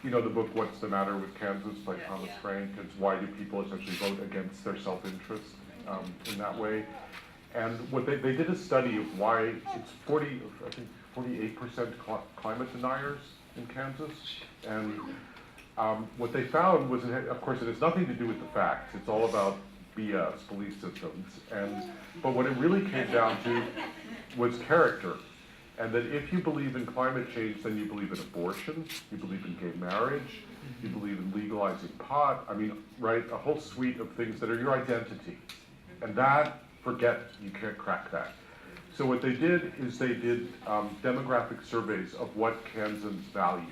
the book "What's the Matter with Kansas" by Thomas Frank is why do people essentially vote against their self-interest in that way. And what they did a study of why it's 48% climate deniers in Kansas. And what they found was, of course, it has nothing to do with the facts. It's all about BS, belief systems. But what it really came down to was character. And that if you believe in climate change, then you believe in abortion, you believe in gay marriage, you believe in legalizing pot. I mean, right, a whole suite of things that are your identity. And that, forget, you can't crack that. So what they did is they did demographic surveys of what Kansans value.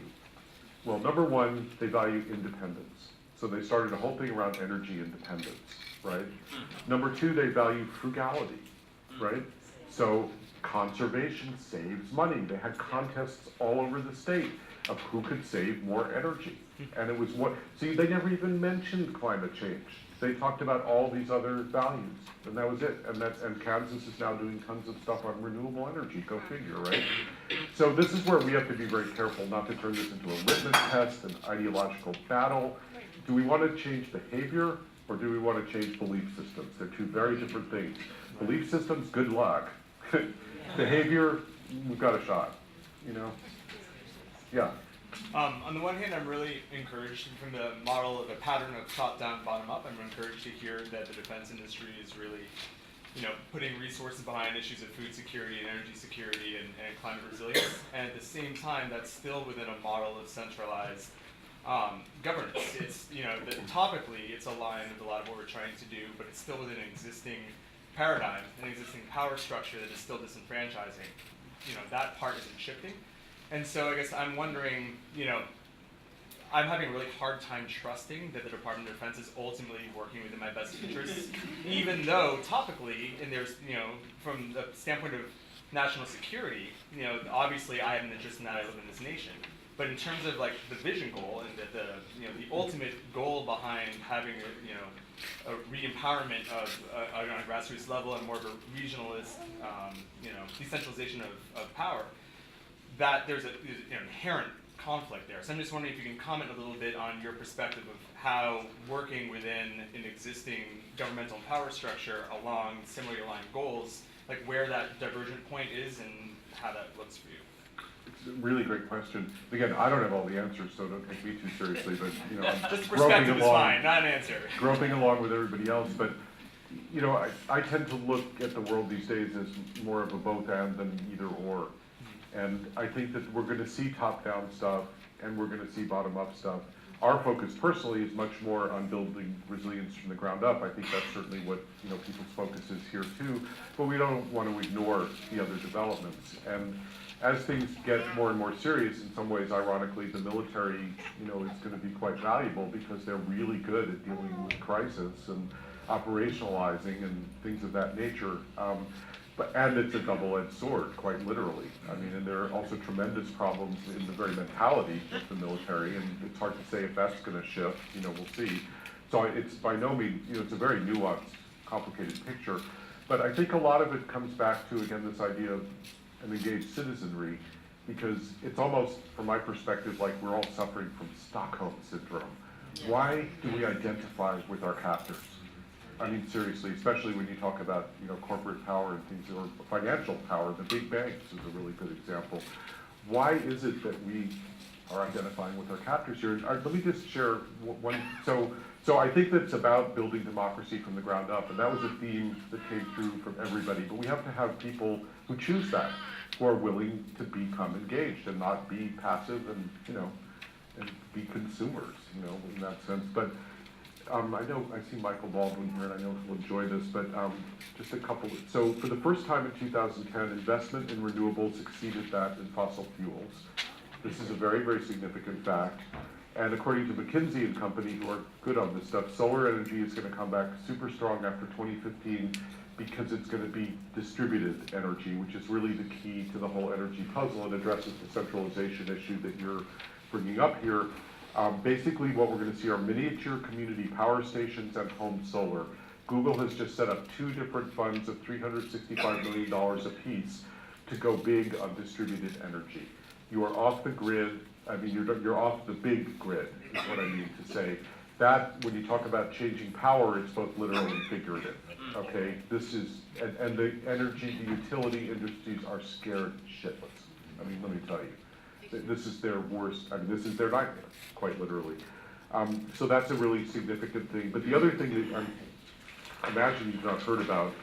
Well, number one, they value independence. So they started a whole thing around energy independence, right? Number two, they value frugality, right? So conservation saves money. They had contests all over the state of who could save more energy. And it was what, see, they never even mentioned climate change. They talked about all these other values, and that was it. And Kansas is now doing tons of stuff on renewable energy, go figure, right? So this is where we have to be very careful not to turn this into a litmus test, an ideological battle. Do we want to change behavior, or do we want to change belief systems? They're two very different things. Belief systems, good luck. Behavior, we've got a shot, you know? Yeah. On the one hand, I'm really encouraged from the model of a pattern of top-down, bottom-up. I'm encouraged to hear that the defense industry is really, putting resources behind issues of food security and energy security and climate resilience. And at the same time, that's still within a model of centralized governance. It's, topically, it's aligned with a lot of what we're trying to do, but it's still within an existing paradigm, an existing power structure that is still disenfranchising. That part isn't shifting. And so I guess I'm wondering, I'm having a really hard time trusting that the Department of Defense is ultimately working within my best interests, even though topically, and there's, from the standpoint of national security, obviously I have an interest in that, I live in this nation. But in terms of like the vision goal and the ultimate goal behind having a re-empowerment of on a grassroots level and more of a regionalist, decentralization of power, that there's an inherent conflict there. So I'm just wondering if you can comment a little bit on your perspective of how working within an existing governmental power structure along similarly aligned goals, like where that divergent point is and how that looks for you. It's a really great question. Again, I don't have all the answers, so don't take me too seriously, but I'm just groping perspective is along, fine, not an answer. groping along with everybody else, but I tend to look at the world these days as more of a both and than either or. And I think that we're going to see top-down stuff and we're going to see bottom-up stuff. Our focus personally is much more on building resilience from the ground up. I think that's certainly what people's focus is here too. But we don't want to ignore the other developments. And as things get more and more serious, in some ways, ironically, the military, is going to be quite valuable because they're really good at dealing with crisis and operationalizing and things of that nature. And it's a double-edged sword, quite literally. I mean, and there are also tremendous problems in the very mentality of the military, and it's hard to say if that's going to shift. We'll see. So it's by no means, it's a very nuanced, complicated picture. But I think a lot of it comes back to, again, this idea of an engaged citizenry, because it's almost, from my perspective, like we're all suffering from Stockholm Syndrome. Why do we identify with our captors? I mean, seriously, especially when you talk about, corporate power and things, or financial power. The big banks is a really good example. Why is it that we are identifying with our captors here? Let me just share one. So I think that it's about building democracy from the ground up, and that was a theme that came through from everybody. But we have to have people who choose that, who are willing to become engaged and not be passive and, and be consumers, in that sense. But I know I see Michael Baldwin here, and I know he'll enjoy this, but just a couple. So for the first time in 2010, investment in renewables exceeded that in fossil fuels. This is a very, very significant fact. And according to McKinsey and Company, who are good on this stuff, solar energy is going to come back super strong after 2015 because it's going to be distributed energy, which is really the key to the whole energy puzzle and addresses the centralization issue that you're bringing up here. Basically, what we're going to see are miniature community power stations and home solar. Google has just set up 2 different funds of $365 million apiece to go big on distributed energy. You are off the grid. I mean, you're off the big grid, is what I mean to say. That, when you talk about changing power, it's both literal and figurative. Okay, this is, and the energy, the utility industries are scared shitless. I mean, let me tell you. This is their worst, I mean, this is their nightmare, quite literally. So that's a really significant thing. But the other thing that imagine you've not heard about.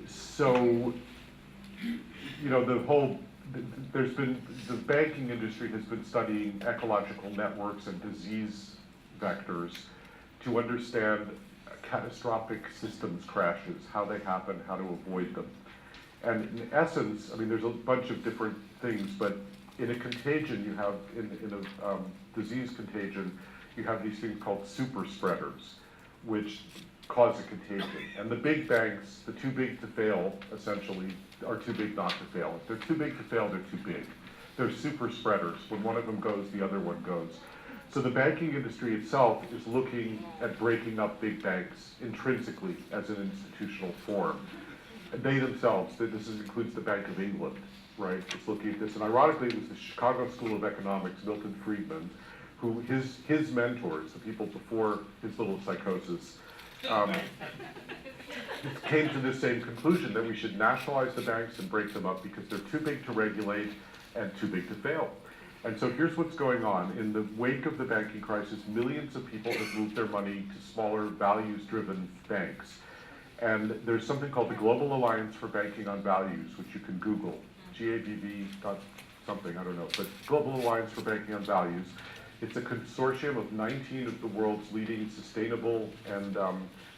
So, you know, the banking industry has been studying ecological networks and disease vectors to understand catastrophic systems crashes, how they happen, how to avoid them. And in essence, I mean, there's a bunch of different things, but in a contagion, you have, in a disease contagion, you have these things called super spreaders, which cause a contagion. And the big banks, the too big to fail, essentially, are too big not to fail. If they're too big to fail, they're too big. They're super spreaders. When one of them goes, the other one goes. So the banking industry itself is looking at breaking up big banks intrinsically as an institutional form. And they themselves, includes the Bank of England, right? It's looking at this. And ironically, it was the Chicago School of Economics, Milton Friedman, who his mentors, the people before his little psychosis, came to the same conclusion that we should nationalize the banks and break them up because they're too big to regulate and too big to fail. And so here's what's going on. In the wake of the banking crisis, millions of people have moved their money to smaller, values-driven banks. And there's something called the Global Alliance for Banking on Values, which you can Google, GABV something, I don't know, but Global Alliance for Banking on Values. It's a consortium of 19 of the world's leading sustainable and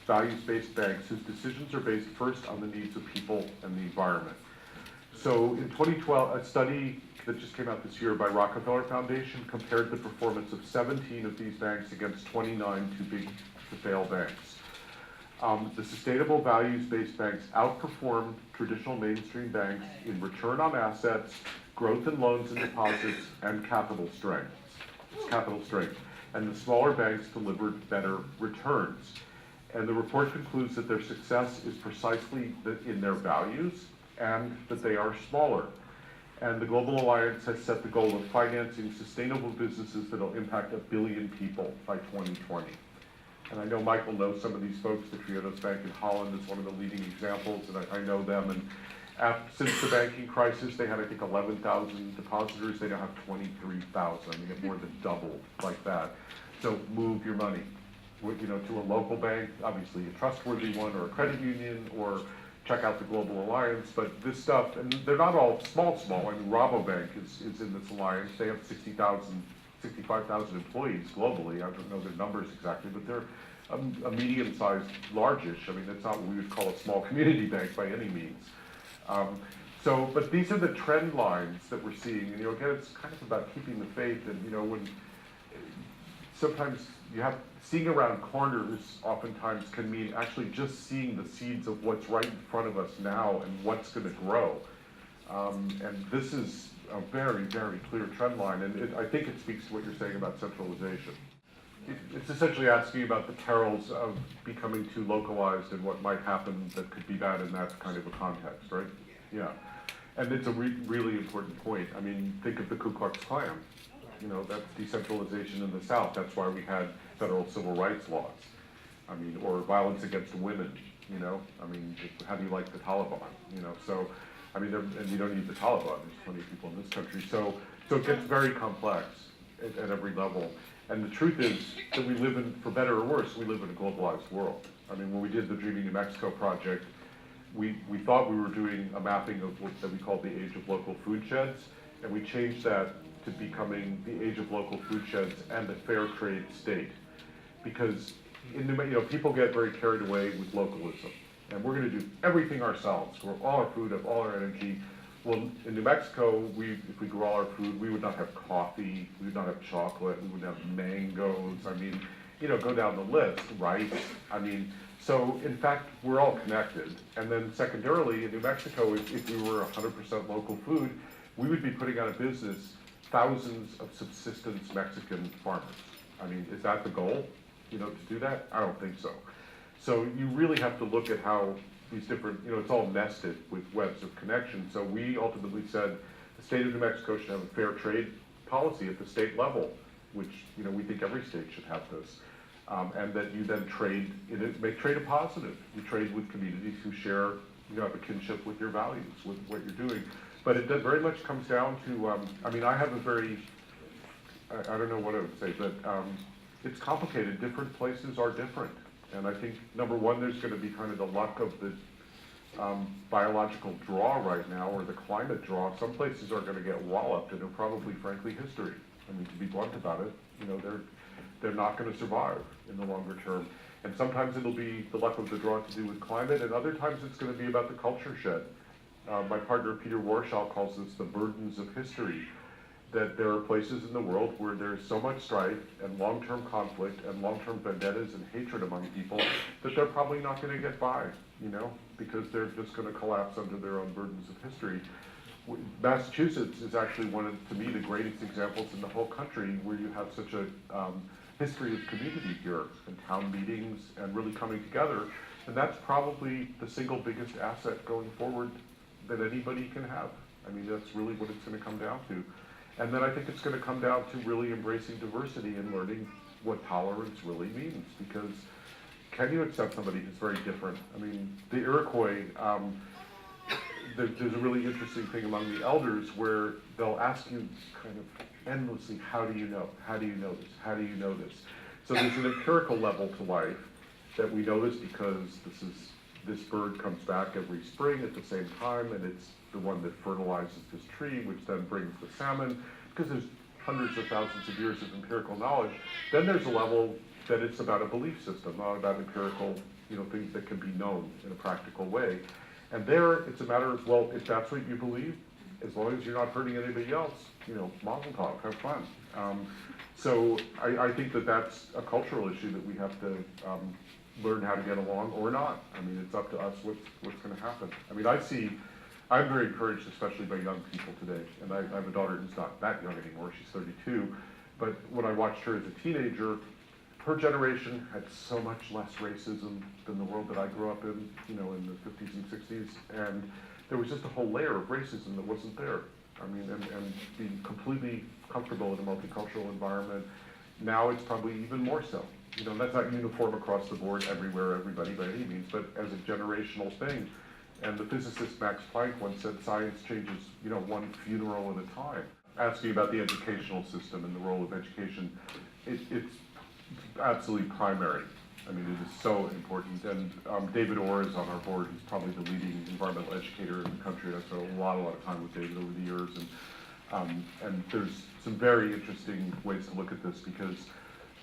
values-based banks whose decisions are based first on the needs of people and the environment. So in 2012, a study that just came out this year by Rockefeller Foundation compared the performance of 17 of these banks against 29 too big to fail banks. The sustainable values-based banks outperformed traditional mainstream banks in return on assets, growth in loans and deposits, and capital strength. And the smaller banks delivered better returns. And the report concludes that their success is precisely in their values and that they are smaller. And the Global Alliance has set the goal of financing sustainable businesses that will impact 1 billion people by 2020. And I know Michael knows some of these folks. The Triodos Bank in Holland is one of the leading examples, and I know them. And since the banking crisis, they had, I think, 11,000 depositors. They now have 23,000. They have more than doubled like that. So move your money, you know, to a local bank, obviously a trustworthy one, or a credit union, or check out the Global Alliance. But this stuff, and they're not all small. I mean, Rabobank is in this alliance. They have 65,000 employees globally. I don't know their numbers exactly, but they're a medium-sized, large-ish. I mean, it's not what we would call a small community bank by any means. But these are the trend lines that we're seeing. And, you know, again, it's kind of about keeping the faith. And, you know, when sometimes seeing around corners oftentimes can mean actually just seeing the seeds of what's right in front of us now and what's going to grow. And this is a very, very clear trend line. And I think it speaks to what you're saying about centralization. It's essentially asking about the perils of becoming too localized and what might happen that could be bad in that kind of a context, right? Yeah. And it's a really important point. I mean, think of the Ku Klux Klan. You know, that's decentralization in the South. That's why we had federal civil rights laws. I mean, or violence against women, you know? I mean, how do you like the Taliban, you know? So, I mean, and you don't need the Taliban. There's plenty of people in this country. So it gets very complex at every level. And the truth is that we live in, for better or worse, we live in a globalized world. I mean, when we did the Dreaming New Mexico project, we thought we were doing a mapping of what that we called the age of local food sheds, and we changed that to becoming the age of local food sheds and a fair trade state. Because people get very carried away with localism, and we're going to do everything ourselves, grow all our food, have all our energy. Well, in New Mexico, if we grow all our food, we would not have coffee, we would not have chocolate, we would have mangoes. I mean, you know, go down the list, rice. I mean, so in fact, we're all connected. And then secondarily, in New Mexico, if we were 100% local food, we would be putting out of business thousands of subsistence Mexican farmers. I mean, is that the goal, you know, to do that? I don't think so. So you really have to look at how these different, you know, it's all nested with webs of connection. So we ultimately said the state of New Mexico should have a fair trade policy at the state level, which, you know, we think every state should have this. And that you then trade, make trade a positive. You trade with communities who share, you know, have a kinship with your values, with what you're doing. But it very much comes down to, I mean, I have a very, I don't know what I would say, but it's complicated. Different places are different. And I think, number one, there's going to be kind of the luck of the biological draw right now, or the climate draw. Some places are going to get walloped, and they're probably, frankly, history. I mean, to be blunt about it, you know, they're not going to survive in the longer term. And sometimes it'll be the luck of the draw to do with climate, and other times it's going to be about the culture shed. My partner Peter Warshaw calls this the burdens of history, that there are places in the world where there's so much strife and long-term conflict and long-term vendettas and hatred among people that they're probably not going to get by, you know, because they're just going to collapse under their own burdens of history. Massachusetts is actually one of, to me, the greatest examples in the whole country where you have such a history of community here and town meetings and really coming together. And that's probably the single biggest asset going forward that anybody can have. I mean, that's really what it's going to come down to. And then I think it's going to come down to really embracing diversity and learning what tolerance really means. Because can you accept somebody who's very different? I mean, the Iroquois, there's a really interesting thing among the elders where they'll ask you kind of endlessly, how do you know? How do you know this? How do you know this? So there's an empirical level to life that we know this because this bird comes back every spring at the same time, and it's the one that fertilizes this tree, which then brings the salmon, because there's hundreds of thousands of years of empirical knowledge. Then there's a level that it's about a belief system, not about empirical, you know, things that can be known in a practical way. And there, it's a matter of, well, if that's what you believe, as long as you're not hurting anybody else, you know, mazel tov, have fun. So I think that that's a cultural issue that we have to learn how to get along or not. I mean, it's up to us what's going to happen. I mean, I'm very encouraged, especially by young people today. And I have a daughter who's not that young anymore, she's 32. But when I watched her as a teenager, her generation had so much less racism than the world that I grew up in, you know, in the 50s and 60s. And there was just a whole layer of racism that wasn't there. I mean, and being completely comfortable in a multicultural environment, now it's probably even more so. You know, that's not uniform across the board everywhere, everybody by any means, but as a generational thing. And the physicist Max Planck once said science changes, you know, one funeral at a time. Asking about the educational system and the role of education, it's absolutely primary. I mean, it is so important. And David Orr is on our board. He's probably the leading environmental educator in the country. I spent a lot of time with David over the years. And there's some very interesting ways to look at this, because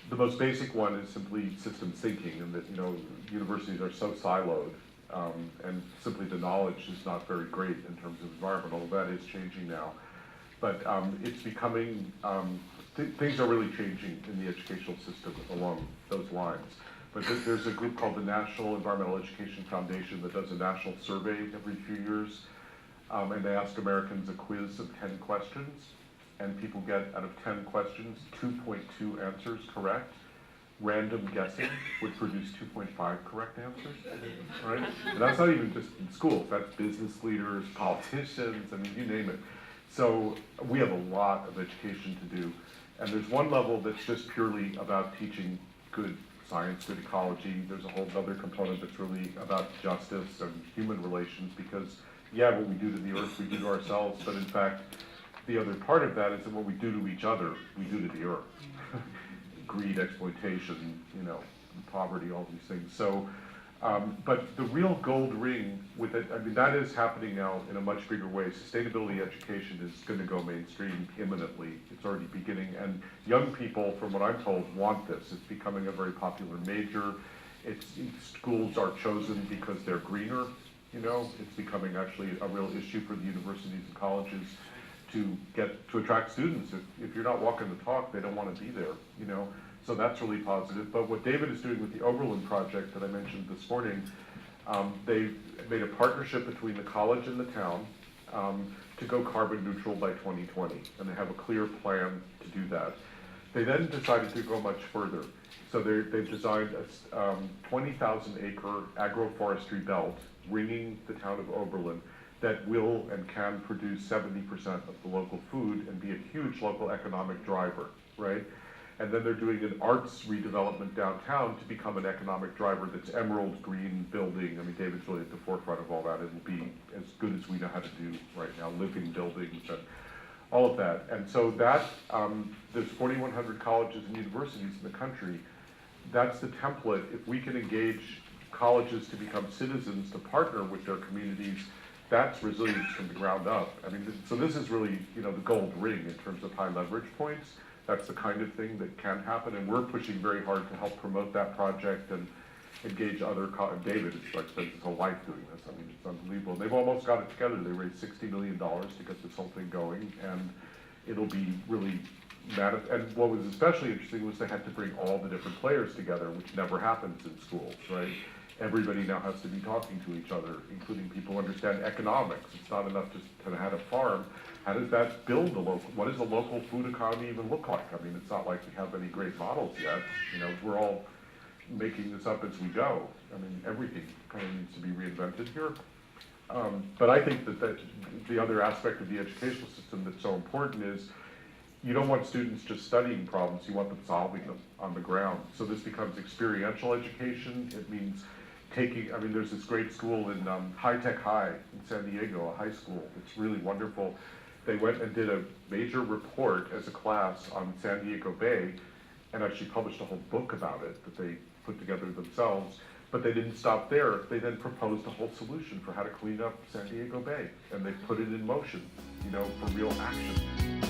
the most basic one is simply systems thinking, and that, you know, universities are so siloed, and simply the knowledge is not very great in terms of environment, although that is changing now. But it's becoming, things are really changing in the educational system along those lines. But there's a group called the National Environmental Education Foundation that does a national survey every few years, and they ask Americans a quiz of 10 questions, and people get, out of 10 questions, 2.2 answers correct. Random guessing would produce 2.5 correct answers, right? And that's not even just in schools, that's business leaders, politicians, I mean, you name it. So we have a lot of education to do, and there's one level that's just purely about teaching good science, good ecology. There's a whole other component that's really about justice and human relations, because, yeah, what we do to the earth, we do to ourselves, but in fact, the other part of that is that what we do to each other, we do to the earth. Greed, exploitation, you know, poverty, all these things. So, but the real gold ring with it, I mean, that is happening now in a much bigger way. Sustainability education is going to go mainstream imminently. It's already beginning, and young people, from what I'm told, want this. It's becoming a very popular major. Schools are chosen because they're greener, you know. It's becoming actually a real issue for the universities and colleges to attract students. If you're not walking the talk, they don't want to be there, you know. So that's really positive. But what David is doing with the Oberlin project that I mentioned this morning, they've made a partnership between the college and the town to go carbon neutral by 2020, and they have a clear plan to do that. They then decided to go much further. So they've designed a 20,000 acre agroforestry belt ringing the town of Oberlin that will and can produce 70% of the local food and be a huge local economic driver, right? And then they're doing an arts redevelopment downtown to become an economic driver that's emerald green building. I mean, David's really at the forefront of all that. It'll be as good as we know how to do right now, living buildings and all of that. And so that, there's 4,100 colleges and universities in the country. that's the template. If we can engage colleges to become citizens, to partner with their communities, that's resilience from the ground up. I mean, so this is really, you know, the gold ring in terms of high leverage points. That's the kind of thing that can happen, and we're pushing very hard to help promote that project and engage other, David has like spent his whole life doing this. I mean, it's unbelievable. They've almost got it together. They raised $60 million to get this whole thing going, and it'll be really and what was especially interesting was they had to bring all the different players together, which never happens in schools, right? Everybody now has to be talking to each other, including people who understand economics. It's not enough just to have a farm. How does that build the local, what does the local food economy even look like? I mean, it's not like we have any great models yet. You know, we're all making this up as we go. I mean, everything kind of needs to be reinvented here. But I think that the other aspect of the educational system that's so important is you don't want students just studying problems, you want them solving them on the ground. So this becomes experiential education. It means taking, I mean, there's this great school in High Tech High in San Diego, a high school. It's really wonderful. They went and did a major report as a class on San Diego Bay and actually published a whole book about it that they put together themselves. But they didn't stop there. They then proposed a whole solution for how to clean up San Diego Bay. And they put it in motion, you know, for real action.